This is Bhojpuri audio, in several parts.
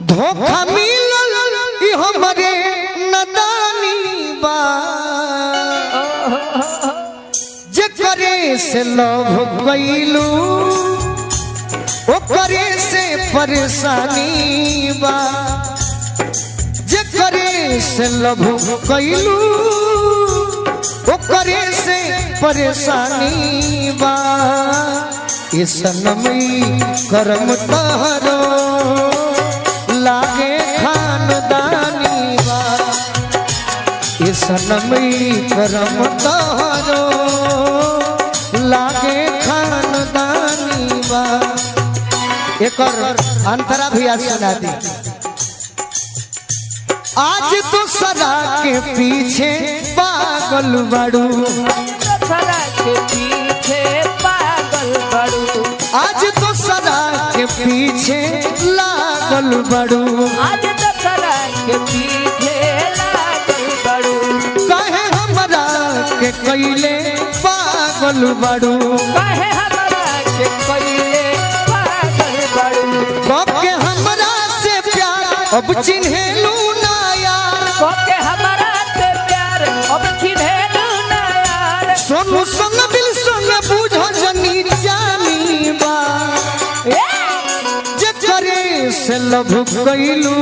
धोखा मिलल ई हमरे नदानी बा जे करे से लव कइलू ओ करे से परेशानी बा जे करे से लव कइलू ओ करे से परेशानी बा ये सनमी करम तहरो लागे खानदानी बा ये सनमी करम तहरो लागे खानदानी बा। एक और अंतरा भी आज सुना दी। आज तो सदा के पीछे पागल बड़ू आज तो सदा के पीछे लागल बड़ू आज तो सदा के पीछे लागल बड़ू कहे हमरा के कइले पागल बड़ू कहे हमरा के कइले पागल बड़ू कके हमरा से प्यार अब चिन्हेलू ना यार कके हमरा से प्यार अब चिन्हेलू ना यार सोनू संग दिल संग बुझ जनी जानी बा जे करे से लव कइलू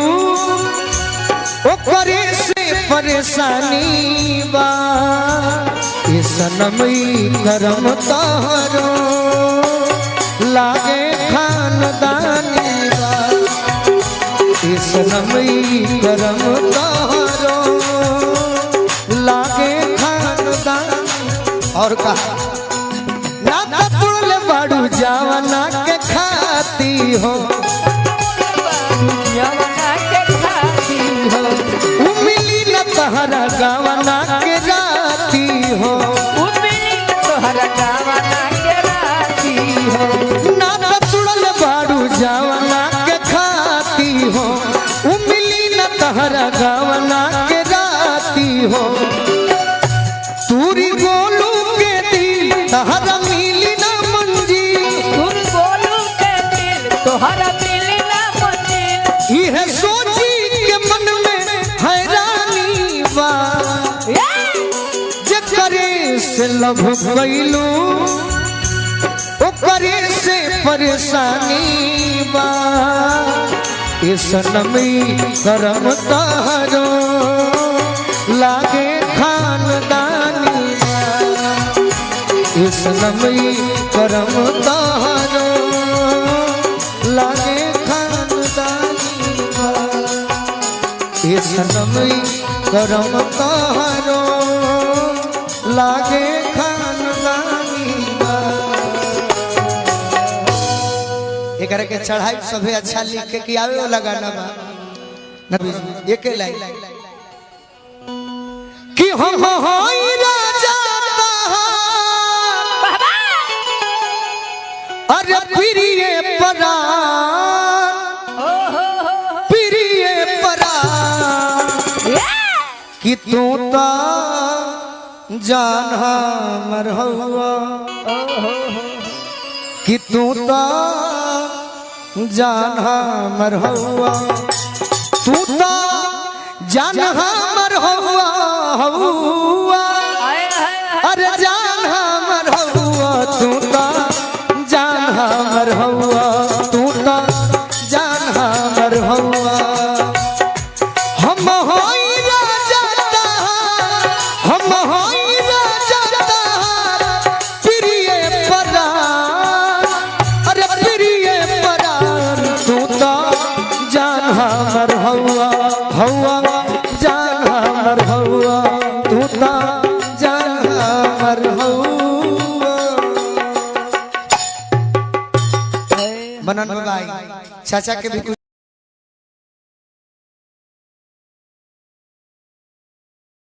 ओ करे से परेशानी बा ये सनमी करम तहरो लागे खानदानी बा ये सनमी करम तहरो लागे खानदानी। और कहा ना तुड़ले बाड़ू जावना के खाती हो जवना के खाती हो उमिली न तहरा गावना के राती हो उमिली तोहरा गावना के राती हो ना तुड़ले बाड़ू जावना के खाती हो उमिली न तहरा गावना के राती हो तूरी गोलू के दिल तहरा मिली न मंजी तुम बोलू के दिल तोहरा मिली ना मंजिल यह सोची के मन में हैरानी बा जे करे से लव कइलू ओ करे से परेशानी बा ये सनमी करम तहरो लागे खानदानी बा ये सनमी करम तहरो लागे खानदानी बा ये सनमी करम तहरो लागे खानदानी बा। एकरा के चढ़ाई सभे अच्छा लिख के कि आवे वाला गाना बा नबी जी एक लाइन कि हम होई राजा तहार अरे प्रिय परान प्रिय परान कि तू ता जान हमर हवा कि तू ता जान हमर हवा तू ता जान हमर हवा हवा अरे जान हमर हवा तू ता जान हमर हवा तू ता जान हमर हवा हम होई राजा तहार हम होई राजा तहार प्रिय परान अरे प्रिय परान तू ता जान हमर हवा हवा जान हमर हवा तू ता जान हमर हवा। मनन भाई चाचा के भी कुछ